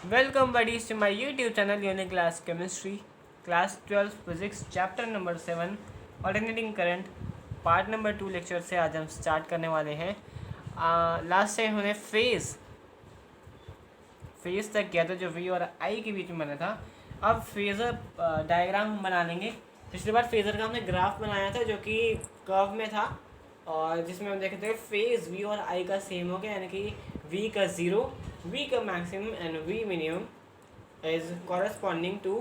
Welcome buddies to my YouTube channel Unique Class Chemistry, Class 12 Physics, Chapter number 7, Alternating Current, Part number 2 lecture से आज हम start करने वाले हैं। Last time हमने फेज़ तक किया था जो V और I के बीच में बना था। अब फेज़र डायग्राम हम बना लेंगे। पिछली बार फेज़र का हमने ग्राफ बनाया था जो कि कर्व में था और जिसमें हम देखे थे फेज़ V और I का सेम हो गया, यानी कि V का 0, V का maximum and V minimum is corresponding to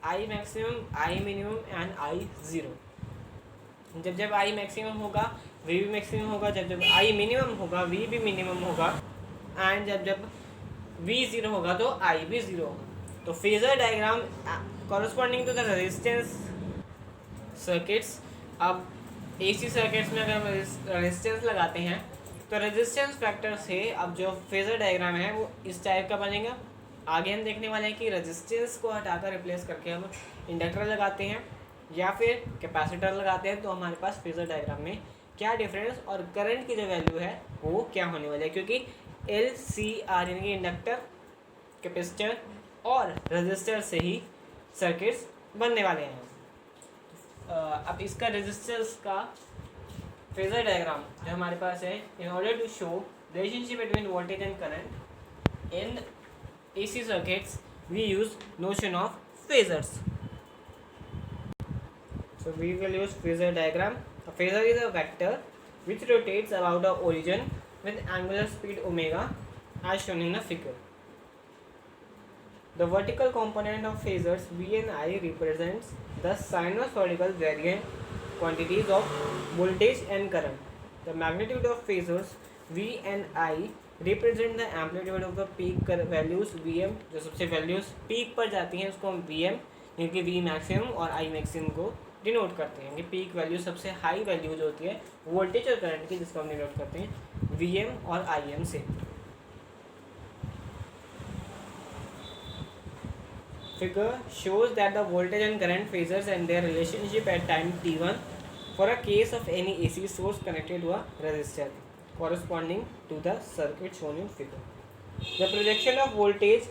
I maximum, I minimum and I 0। जब I मैक्सिमम होगा V भी मैक्सिमम होगा, जब I मिनिमम होगा V भी मिनिमम होगा, एंड जब V 0 होगा तो I भी 0 होगा। तो phasor diagram corresponding to the resistance circuits. अब AC सर्किट्स में अगर हम रेजिस्टेंस लगाते हैं तो रेजिस्टेंस फैक्टर से अब जो फेज़र डायग्राम है वो इस टाइप का बनेगा। आगे हम देखने वाले हैं कि रेजिस्टेंस को हटाकर रिप्लेस करके हम इंडक्टर लगाते हैं या फिर कैपेसिटर लगाते हैं तो हमारे पास फेज़र डायग्राम में क्या डिफरेंस और करंट की जो वैल्यू है वो क्या होने वाली है, क्योंकि LCR यानी कि इंडक्टर, कैपेसिटर और रेजिस्टर से ही सर्किट्स बनने वाले हैं। अब इसका रेजिस्टेंस का फेज़र डायग्राम जो हमारे पास है, in order to show relationship between voltage and current in AC circuits we use notion of phasors. So we will use phasor diagram. A phasor is a vector which rotates about the origin with angular speed omega as shown in the figure. The vertical component of phasors V and I represents the sinusoidal variant quantities of voltage and current. The magnitude of phasors V and I represent the amplitude of the peak values Vm, जो सबसे values peak पर जाती हैं उसको हम Vm यानी कि V maximum और I मैक्सिमम को डिनोट करते हैं। कि पीक वैल्यू सबसे हाई वैल्यू जो होती है वोल्टेज और करंट की, जिसको हम डिनोट करते हैं Vm और Im से। Figure shows that the voltage and current phasors and their relationship at time t1 for a case of any AC source connected to a resistor corresponding to the circuit shown in figure. The projection of voltage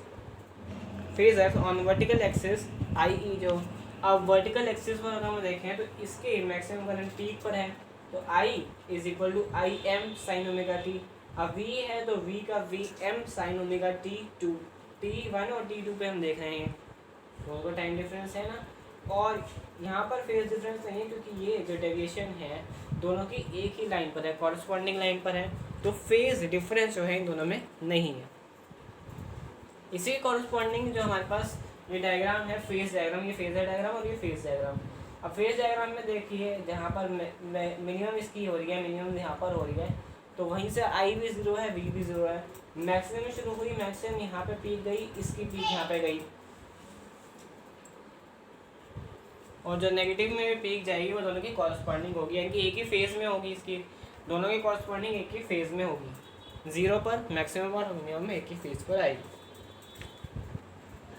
phasors on vertical axis, i.e. जो अब vertical axis पर अगर हम देखें तो इसके maximum current peak पर है तो I is equal to Im sine omega T. अब V है तो V का Vm sine omega T2, T1 और T2 पे हम देख रहे हैं दोनों का टाइम डिफरेंस है ना, और यहाँ पर फेज डिफरेंस नहीं है क्योंकि ये जो डेविएशन है दोनों की एक ही लाइन पर है, कॉरस्पॉन्डिंग लाइन पर है, तो फेज डिफरेंस जो है इन दोनों में नहीं है। इसी कॉरस्पॉन्डिंग जो हमारे पास ये डायग्राम है फेज डायग्राम, ये फेजर डायग्राम और ये फेज डायग्राम। अब फेज डायग्राम में देखिए जहाँ पर मिनिमम इसकी हो रही है, मिनिमम यहाँ पर हो रही है, तो वहीं से I भी 0 है, V भी 0 है। मैक्सिमम शुरू हुई, मैक्सिमम यहाँ पे पीक गई, इसकी पीक यहाँ पे गई, और जो नेगेटिव में भी पीक जाएगी वो दोनों की कॉरस्पॉन्डिंग होगी, यानी कि एक ही फेज में होगी, इसकी दोनों की कॉरस्पॉन्डिंग एक ही फेज में होगी। 0 पर मैक्सिमम और मिनिमम में एक ही फेज पर आएगी।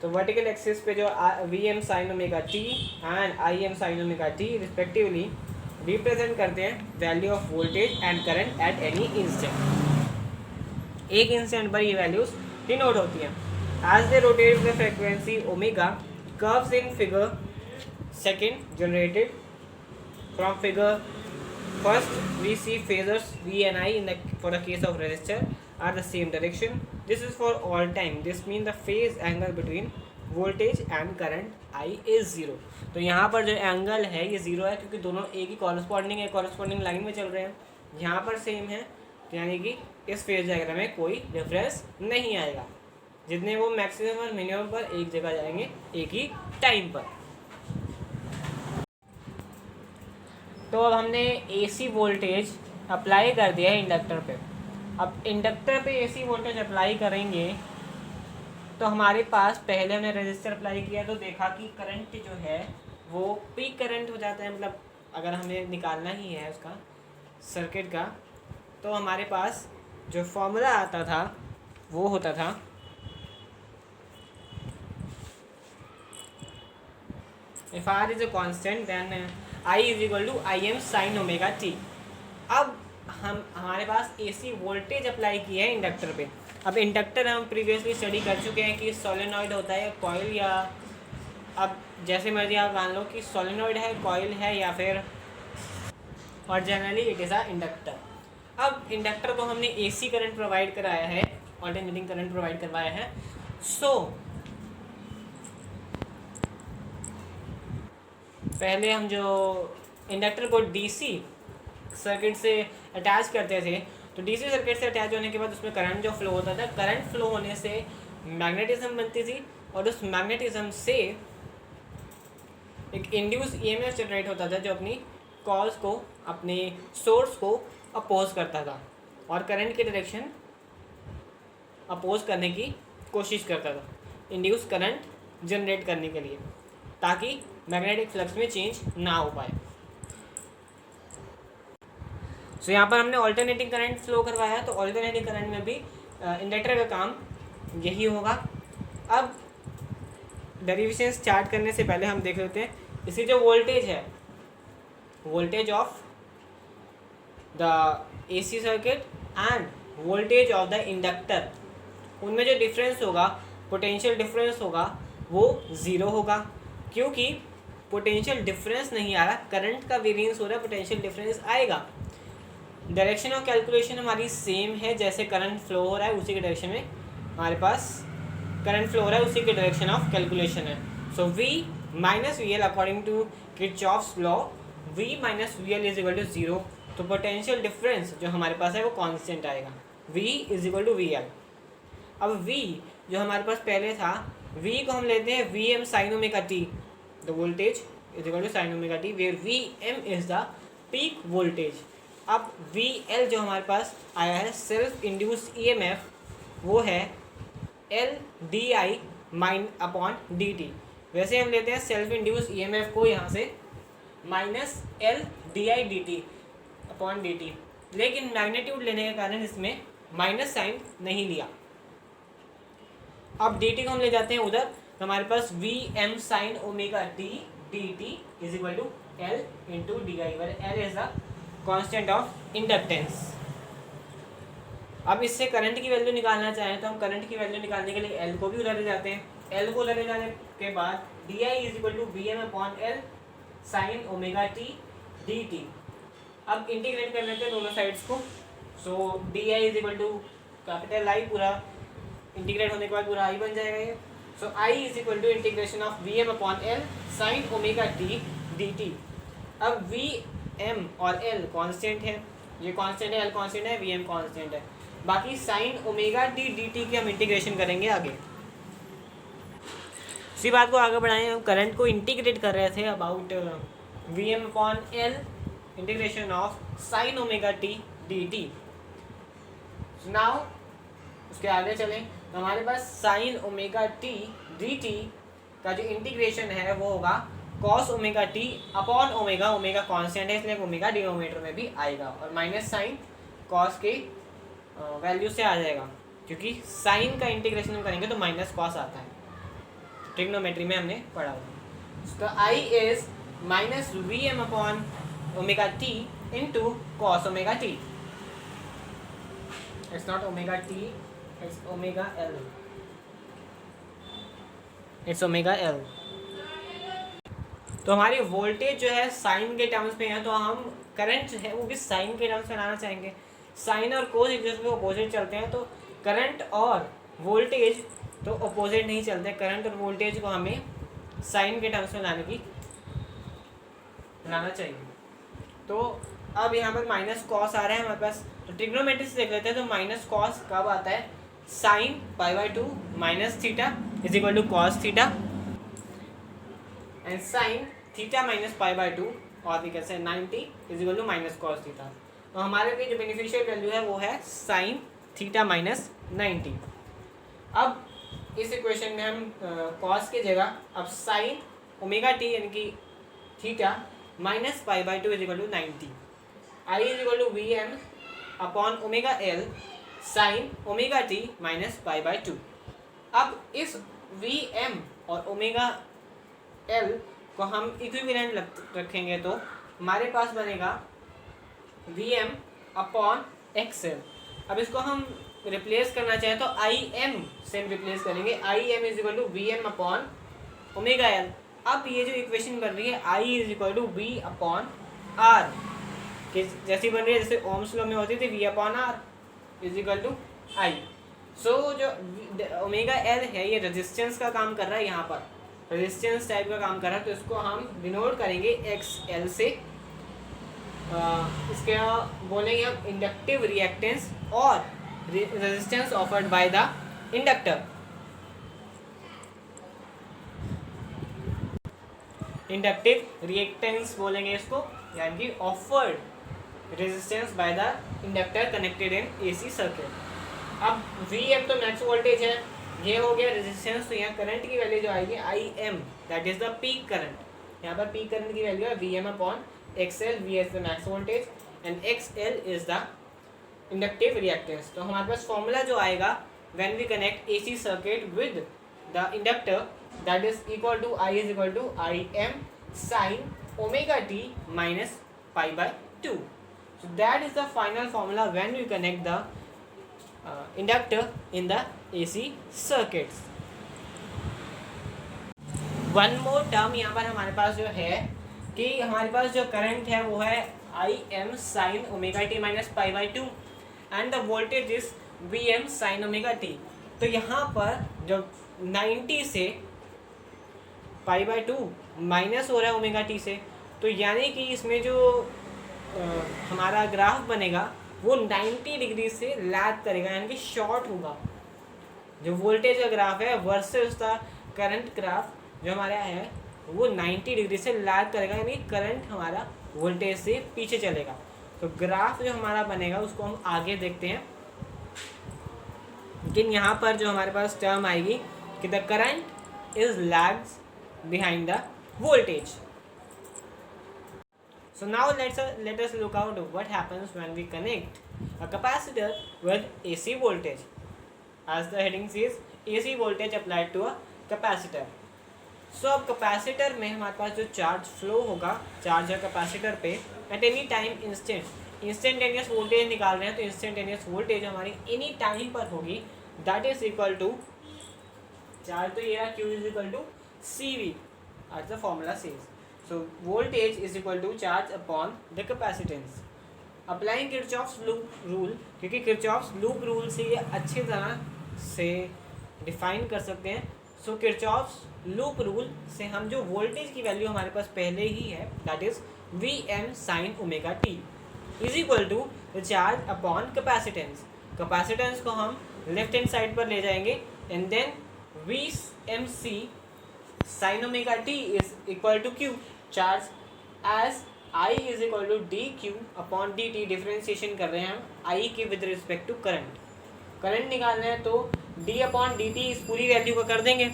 तो वर्टिकल एक्सिस पे जो Vm sine omega T and Im sine omega T respectively represent करते हैं value of voltage and current at any instant. एक इंस्टेंट पर ये वैल्यूज डिनोट होती हैं। As they rotate the frequency omega curves in figure second generated from figure first we see phasors V and I in the for the case of resistor are the same direction. This is for all time. This means the phase angle between voltage and current I is 0. तो यहाँ पर जो angle है ये 0 है क्योंकि दोनों एक ही कॉरस्पॉन्डिंग है, कॉरस्पॉन्डिंग लाइन में चल रहे हैं। यहाँ पर सेम है तो यानी कि इस फेज डायग्राम में कोई डिफरेंस नहीं आएगा। जितने वो मैक्सिमम और मिनिमम पर एक जगह जाएंगे एक ही टाइम पर। तो अब हमने AC वोल्टेज अप्लाई कर दिया है इंडक्टर पे। अब इंडक्टर पे AC वोल्टेज अप्लाई करेंगे तो हमारे पास पहले हमने रेजिस्टर अप्लाई किया तो देखा कि करंट जो है वो पीक करंट हो जाता है, मतलब अगर हमें निकालना ही है उसका सर्किट का तो हमारे पास जो फॉर्मूला आता था वो होता था if R is a constant then I is equal to Im sine omega T. अब हमारे पास AC वोल्टेज अप्लाई किया है इंडक्टर पे। अब इंडक्टर हम प्रीवियसली स्टडी कर चुके हैं कि सोलेनॉइड होता है कॉइल, या अब जैसे मर्जी आप मान लो कि सोलेनॉइड है, कॉइल है, या फिर, और generally it is a inductor. अब इंडक्टर को हमने एसी करंट प्रोवाइड कराया है, ऑल्टरनेटिंग करंट प्रोवाइड करवाया है। सो पहले हम जो इंडक्टर को डीसी सर्किट से अटैच करते थे, तो डीसी सर्किट से अटैच होने के बाद उसमें करंट जो फ्लो होता था, करंट फ्लो होने से मैग्नेटिज्म बनती थी, और उस मैग्नेटिज्म से एक इंड्यूस ईएमएफ जनरेट होता था जो अपनी कॉज को, अपने सोर्स को अपोज करता था और करंट की डायरेक्शन अपोज करने की कोशिश करता था इंड्यूस करंट जनरेट करने के लिए, ताकि मैग्नेटिक फ्लक्स में चेंज ना हो पाए। सो यहाँ पर हमने ऑल्टरनेटिंग करंट फ्लो करवाया, तो ऑल्टरनेटिंग करंट में भी इंडक्टर का काम यही होगा। अब डेरिवेशन स्टार्ट करने से पहले हम देख लेते हैं इसकी जो वोल्टेज है, voltage of the AC circuit end voltage of the inductor, उनमें जो डिफरेंस होगा, पोटेंशियल डिफरेंस होगा, वो ज़ीरो होगा, क्योंकि पोटेंशियल डिफरेंस नहीं आ रहा, करंट का वेरिएंस हो रहा है, पोटेंशियल डिफरेंस आएगा। डायरेक्शन ऑफ कैलकुलेशन हमारी सेम है, जैसे करंट फ्लो हो रहा है उसी के डायरेक्शन में हमारे पास करंट फ्लो हो रहा है, उसी के डायरेक्शन ऑफ कैलकुलेशन है। So V minus V L according to Kirchhoff's law, V minus V L is equal to zero, तो पोटेंशियल डिफरेंस जो हमारे पास है वो कांस्टेंट आएगा, V is equal to V L. अब V जो हमारे पास पहले था, V को हम लेते हैं V M sine omega T, the voltage is equal to sine omega T, where V M is the peak voltage. अब वी एल जो हमारे पास आया है self induce E M F, वो है L D I mine upon D T. वैसे हम लेते हैं self induce E M F को यहाँ से minus L D I D T upon D T, लेकिन मैग्नीट्यूड लेने के कारण इसमें माइनस साइन नहीं लिया। अब डी टी को हम ले जाते हैं उधर, तो हमारे पास V M sine omega T D T is equal to L into D I, where L is the constant of inductance. अब इससे करंट की वैल्यू निकालना चाहें तो हम करंट की वैल्यू निकालने के लिए एल को भी उधर ले जाते हैं, एल को उधर ले जाने के बाद D I is equal to V M upon L sine omega T D T. अब इंटीग्रेट कर लेते हैं दोनों साइड्स को, so D I is equal to capital I, पूरा इंटीग्रेट होने के बाद पूरा आई बन जाएगा ये। So I is equal to integration of V M upon L sine omega T D T. अब वी एम और एल कांस्टेंट है, ये कांस्टेंट है, एल कांस्टेंट है, वी एम कांस्टेंट है, बाकी sine omega T D T की हम इंटीग्रेशन करेंगे आगे। इसी बात को आगे बढ़ाएं, हम करंट को इंटीग्रेट कर रहे थे about V M upon L integration of sine omega T D T. Now उसके आगे चलें तो हमारे पास sine omega T D T का जो इंटीग्रेशन है वो होगा cos omega T upon omega, omega constant है इसलिए ओमेगा डिनोमिनेटर में भी आएगा, और माइनस साइन कॉस के वैल्यू से आ जाएगा, क्योंकि साइन का इंटीग्रेशन हम करेंगे तो माइनस कॉस आता है, ट्रिग्नोमेट्री में हमने पढ़ा हुआ। तो I is minus V M upon omega T into cos omega T. It's not omega T, it's omega L, it's omega L. तो हमारी वोल्टेज जो है साइन के टर्म्स में है, तो हम करंट जो है वो भी साइन के टर्म्स में लाना चाहेंगे। साइन और कोस एक दूसरे के अपोजिट चलते हैं, तो करंट और वोल्टेज तो अपोजिट नहीं चलते, करंट और वोल्टेज को हमें साइन के टर्म्स में लाना चाहिए। तो अब यहाँ पर माइनस कॉस आ रहा है हमारे पास, तो ट्रिग्नोमेट्री से देख लेते हैं, तो माइनस कॉस कब आता है, sine pi by two minus theta is equal to cos theta, and sine theta minus pi by two, और भी कैसे 90 is equal to minus cos theta. तो हमारे लिए जो बेनिफिशियल वैल्यू है वो है साइन थीटा माइनस 90। अब इस इक्वेशन में हम कॉस की जगह अब साइन ओमेगा टी यानी कि theta minus pi by two is equal to 90, I is equal to V M upon omega L sine omega T minus pi by two. अब इस वी एम और ओमेगा एल को हम equivalent रखेंगे तो हमारे पास बनेगा V M upon X L. अब इसको हम रिप्लेस करना चाहें तो आई एम से रिप्लेस करेंगे, I M is equal to V M upon omega L. अब ये जो इक्वेशन बन रही है I is equal to V upon R, जैसी बन रही है जैसे ओम्स लॉ में होती थी V upon R is equal to I. So जो ओमेगा एल है ये रेजिस्टेंस का काम कर रहा है, यहाँ पर रेजिस्टेंस टाइप का काम कर रहा है, तो इसको हम डिनोट करेंगे एक्स एल से। इसके बोलेंगे हम इंडक्टिव रिएक्टेंस और resistance offered by the inductor. Inductive reactance बोलेंगे इसको, यानी कि offered resistance by the inductor connected in AC circuit. अब वी एम तो नेक्स्ट वोल्टेज है, ये हो गया रेजिस्टेंस, तो यहाँ करंट की वैल्यू जो आएगी I M, that is the peak current. यहाँ पर पीक करंट की वैल्यू है V M upon X L, V as the max voltage and X L is the inductive reactance. तो हमारे पास फॉर्मूला जो आएगा when we connect AC circuit with the inductor, that is equal to I is equal to I m sin omega t minus pi by 2. So that is the final formula when we connect the inductor in the AC circuits. One more term यहाँ पर हमारे पास जो है कि हमारे पास जो करंट है वो है I m sin omega t minus pi by 2 and the voltage is V m sin omega t। तो यहाँ पर जो 90 से पाई बाय 2 माइनस हो रहा है ओमेगा टी से, तो यानी कि इसमें जो हमारा ग्राफ बनेगा वो 90 डिग्री से लैग करेगा, यानी कि शॉर्ट होगा। जो वोल्टेज का ग्राफ है वर्सेस द करंट ग्राफ जो हमारा है वो 90 डिग्री से लैग करेगा, यानी करंट हमारा वोल्टेज से पीछे चलेगा। तो ग्राफ जो हमारा बनेगा उसको हम आगे देखते हैं, लेकिन यहाँ पर जो हमारे पास टर्म आएगी कि the current is lags behind the voltage. So now let us look out what happens when we connect a capacitor with AC voltage. As the heading says, AC voltage applied to a capacitor. So अब capacitor में हमारे पास जो charge flow होगा, charge है capacitor पे at any time instantaneous voltage निकाल रहे हैं, तो इंस्टेंटेनियस वोल्टेज हमारी एनी टाइम पर होगी, that is equal to charge तो ये Q is equal to CV as the formula says. So voltage is equal to charge upon the capacitance. Applying Kirchhoff's loop rule, क्योंकि Kirchhoff's loop rule से ये अच्छी तरह से डिफाइन कर सकते हैं। So Kirchhoff's loop rule से हम जो वोल्टेज की वैल्यू हमारे पास पहले ही है, that is Vm sin omega t is equal to the charge upon capacitance. Capacitance को हम लेफ्ट हैंड साइड पर ले जाएंगे and then Vmc sin omega t is equal to q, charge as I is equal to dq upon dt। Differentiation कर रहे हैं हम I के with respect to current, current निकालना है तो d अपॉन dt इस पूरी वैल्यू को कर देंगे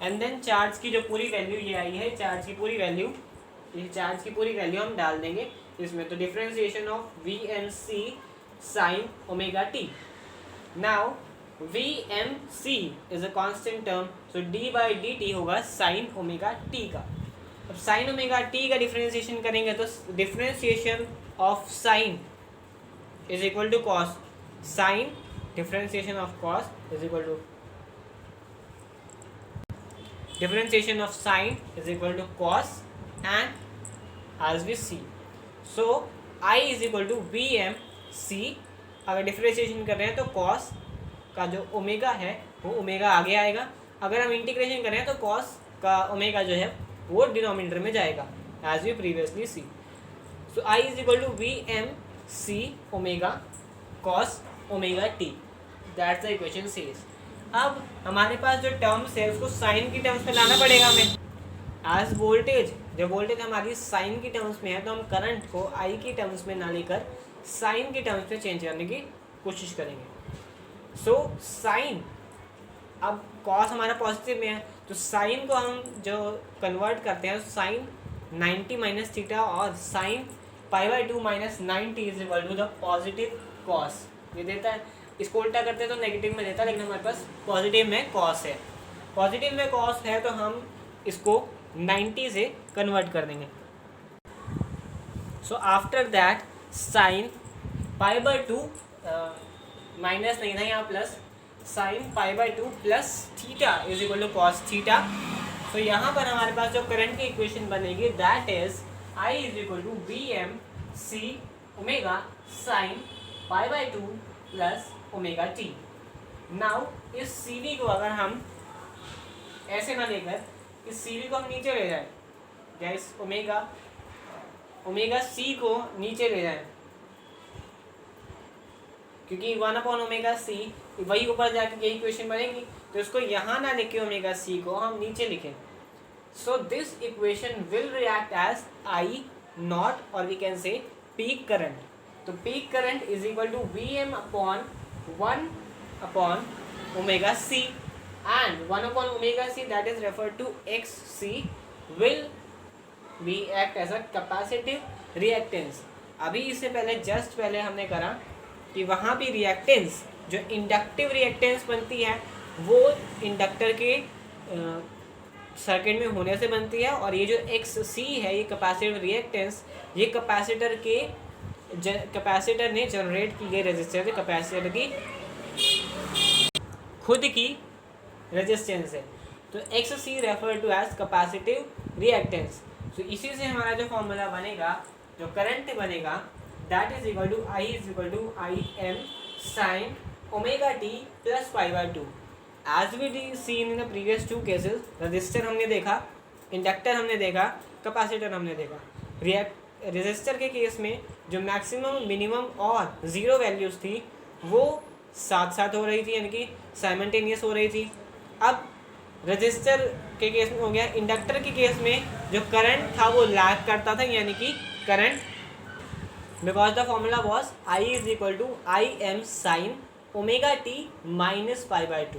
एंड देन चार्ज की जो पूरी वैल्यू ये आई है, चार्ज की पूरी वैल्यू, ये चार्ज की पूरी वैल्यू हम डाल देंगे इसमें, तो differentiation of Vmc sin omega t। Now Vmc is a constant term, so d by dt होगा sin omega t का। अब sin omega t का डिफरेंशिएशन करेंगे तो differentiation of sin is equal to cos, sin differentiation of cos is equal to differentiation of sin is equal to cos, and as we see, so I is equal to Vmc। अगर differentiation कर रहे हैं तो cos का जो omega है वो omega आगे आएगा, अगर हम इंटीग्रेशन करें तो कॉस का ओमेगा जो है वो डिनोमिनेटर में जाएगा as we previously see. So I is equal to V M C omega cos omega T, that's the equation says. अब हमारे पास जो टर्म्स है उसको साइन की टर्म्स में लाना पड़ेगा हमें, एज वोल्टेज, जब वोल्टेज हमारी साइन की टर्म्स में है तो हम करंट को आई की टर्म्स में ना लेकर साइन की टर्म्स में चेंज करने की कोशिश करेंगे। सो साइन, अब कॉस हमारा पॉजिटिव में है तो साइन को हम जो कन्वर्ट करते हैं साइन 90 माइनस थीटा और sine pi by 2 minus 90 is equal to the positive cos, ये देता है। इसको उल्टा करते हैं तो नेगेटिव में देता है, लेकिन हमारे पास पॉजिटिव में कॉस है, पॉजिटिव में कॉस है तो हम इसको 90 से कन्वर्ट कर देंगे। So after that sine pi by 2 minus नहीं था यहाँ plus, sine π/2 plus theta is equal to cos theta. तो यहाँ पर हमारे पास जो करंट की इक्वेशन बनेगी that is I is equal to Vm C omega sine π/2 plus omega T. Now इस CV को अगर हम ऐसे ना लेकर इस CV को हम नीचे ले जाएं, गैस ओमेगा C को नीचे ले जाएं, क्योंकि 1/ओमेगा C वही ऊपर जाके यही इक्वेशन बनेगी, तो इसको यहाँ ना लिखे ओमेगा C को हम नीचे लिखें। So this equation will react as I not और we can say peak current. तो peak current is equal to Vm upon 1/ओमेगा C and 1/ओमेगा C that is referred to XC will be act as a capacitive reactance। अभी इससे पहले just पहले हमने करा कि वहाँ भी रिएक्टेंस जो इंडक्टिव रिएक्टेंस बनती है वो इंडक्टर के सर्किट में होने से बनती है, और ये जो XC है ये कैपेसिटिव रिएक्टेंस, ये कैपेसिटर ने जनरेट की गई रेजिस्टेंस है, कैपेसिटर की खुद की रेजिस्टेंस है। तो XC refer to as capacitive reactance. तो इसी से हमारा जो फॉर्मूला बनेगा, जो करंट बनेगा that is equal to I is equal to Im sine omega T plus π/2। As we seen in the previous two cases, resistor हमने देखा, इंडक्टर हमने देखा, कैपेसिटर हमने देखा। रेजिस्टर के केस में जो मैक्सिमम मिनिमम और ज़ीरो वैल्यूज़ थी वो साथ साथ हो रही थी, यानी कि साइमल्टेनियस हो रही थी। अब रजिस्टर के केस में हो गया, इंडक्टर के केस में जो करंट था वो लैग करता था, यानी कि current because the formula was I is equal to Im sine omega T minus π/2।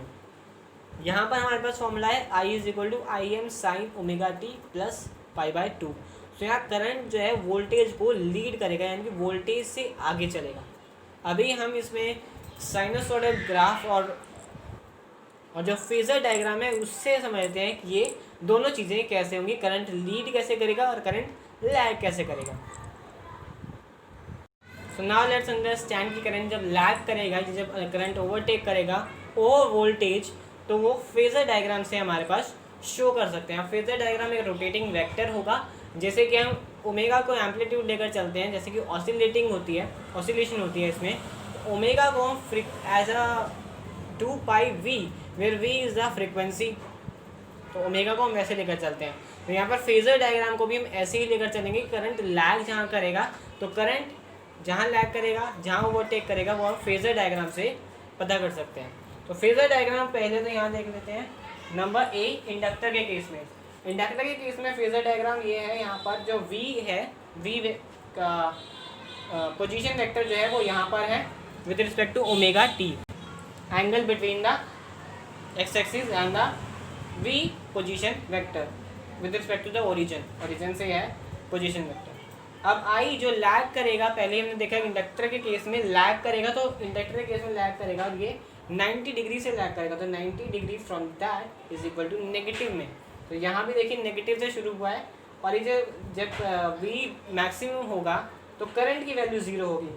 यहाँ पर हमारे पास फॉर्मूला है I is equal to Im sine omega T plus π/2। तो यहाँ करंट जो है वोल्टेज को लीड करेगा, यानी कि वोल्टेज से आगे चलेगा। अभी हम इसमें साइनसॉइडल ग्राफ और जो फेजर डायग्राम है उससे समझते हैं कि ये दोनों चीज़ें कैसे होंगी, करंट लीड कैसे करेगा और करंट लैग कैसे करेगा। सो नाउ लेट्स अंडरस्टैंड कि करंट जब लैग करेगा, जब करंट ओवरटेक करेगा ओवर वोल्टेज, तो वो फेजर डायग्राम से हमारे पास शो कर सकते हैं। फेजर डायग्राम एक रोटेटिंग वेक्टर होगा, जैसे कि हम ओमेगा को एम्पलीट्यूड लेकर चलते हैं, जैसे कि ऑसिलेटिंग होती है, ऑसिलेशन होती है इसमें, ओमेगा को हम as a 2πV where V is the frequency, तो ओमेगा को हम वैसे लेकर चलते हैं। तो यहाँ पर फेजर डायग्राम को भी हम ऐसे ही लेकर चलेंगे, करंट लैग जहाँ करेगा, तो करंट जहाँ लैग करेगा, जहाँ ओवरटेक करेगा, वो हम फेजर डायग्राम से पता कर सकते हैं। तो फेजर डायग्राम पहले तो यहाँ देख लेते हैं। नंबर ए, इंडक्टर के केस में, इंडक्टर के केस में फेजर डायग्राम ये है, यहाँ पर जो V है, V का पोजीशन वेक्टर जो है वो यहाँ पर है with respect to omega T, angle between the X axis and the V position vector with respect to the origin से है पोजीशन वेक्टर। अब I जो लैग करेगा, पहले हमने देखा कि इंडक्टर के केस में लैग करेगा, तो इंडक्टर के केस में लैग करेगा और ये 90 डिग्री से लैग करेगा, तो 90 degree from that is equal to negative में। तो यहाँ भी देखिए नेगेटिव से शुरू हुआ है, और ये जब V मैक्सिमम होगा तो करंट की वैल्यू ज़ीरो होगी।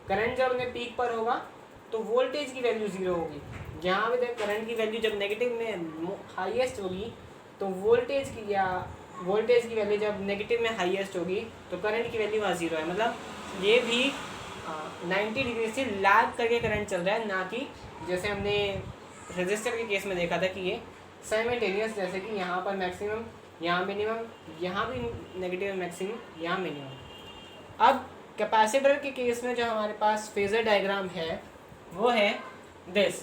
करंट जब अपने पीक पर होगा तो वोल्टेज की वैल्यू ज़ीरो होगी। यहाँ भी देख, करंट की वैल्यू जब नेगेटिव में हाईएस्ट होगी तो वोल्टेज की वैल्यू जब नेगेटिव में हाईएस्ट होगी तो करंट की वैल्यू वहाँ ज़ीरो है। मतलब ये भी 90 डिग्री से लैग करके करंट चल रहा है, ना कि जैसे हमने रेजिस्टर के केस में देखा था कि ये साइमल्टेनियस, जैसे कि यहाँ पर मैक्सिमम, यहाँ मिनिमम, यहाँ भी नेगेटिव मैक्सिमम, यहाँ मिनिमम। अब कैपेसिटर के केस में जो हमारे पास फेजर डायग्राम है वो है दिस।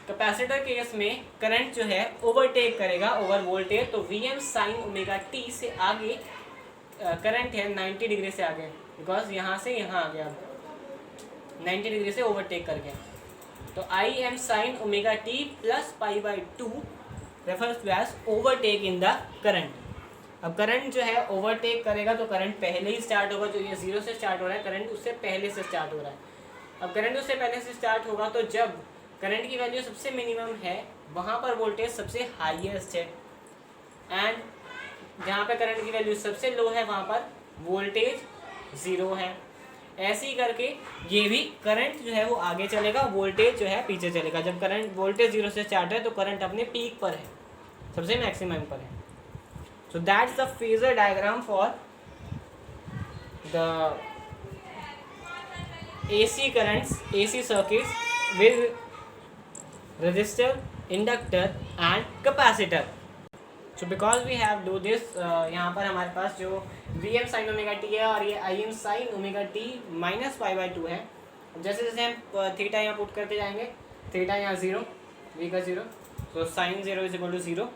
कैपेसिटर के केस में करंट जो है ओवरटेक करेगा ओवर वोल्टेज, तो Vm साइन ओमेगा टी से आगे करंट है 90 डिग्री से आगे, बिकॉज यहाँ से यहाँ आ गया 90 डिग्री से ओवरटेक करके। तो Im sine omega T plus π/2 refers to as overtake in the current. अब करंट जो है ओवरटेक करेगा तो करंट पहले ही स्टार्ट होगा, जो ये ज़ीरो से स्टार्ट हो रहा है, करंट उससे पहले से स्टार्ट हो रहा है। अब करंट उससे पहले से स्टार्ट होगा तो जब करंट की वैल्यू सबसे मिनिमम है वहाँ पर वोल्टेज सबसे हाईएस्ट है, एंड जहाँ पे करंट की वैल्यू सबसे लो है वहाँ पर वोल्टेज ज़ीरो है। ऐसे ही करके ये भी करंट जो है वो आगे चलेगा, वोल्टेज जो है पीछे चलेगा। जब करंट वोल्टेज 0 से स्टार्ट है तो करंट अपने पीक पर है, सबसे मैक्सिमम पर है। So that's the phasor diagram for the AC currents, AC circuits with resistor, inductor and capacitor. So because we have do this, यहाँ पर हमारे पास जो Vm sin ओमेगा t है और ये Im sin omega t minus pi by 2 है। जैसे जैसे हम थीटा यहाँ पुट करते जाएंगे, थीटा यहाँ 0, V का 0, तो sine 0 is equal to 0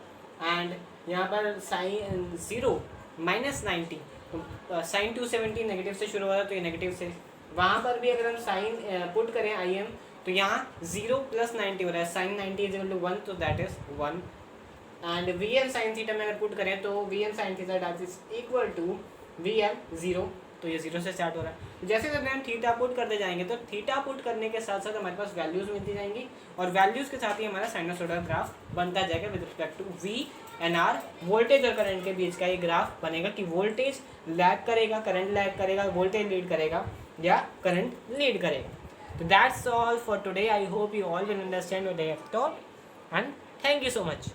and यहाँ पर साइन 0 माइनस 90, तो साइन 270 नेगेटिव से शुरू हुआ था तो ये नेगेटिव से, वहाँ पर भी अगर हम साइन पुट करें Im तो यहाँ 0 प्लस 90 हो रहा है, साइन 90 इज इक्वल टू 1, तो that is 1 and Vm sine theta में अगर पुट करें तो Vm sine theta that is equal to Vm 0, तो ये 0 से स्टार्ट हो रहा है। जैसे जब हम थीटा पुट करते जाएंगे तो थीटा पुट करने के साथ साथ हमारे पास वैल्यूज़ मिलती जाएंगी और वैल्यूज़ के साथ ही हमारा साइनसोइडल ग्राफ बनता जाएगा with respect to V and R। Voltage और करंट के बीच का ये ग्राफ बनेगा कि वोल्टेज लैग करेगा, करंट लैग करेगा, वोल्टेज लीड करेगा या करंट लीड करेगा। तो that's all for today. I hope you all will understand what I have taught and thank you so much.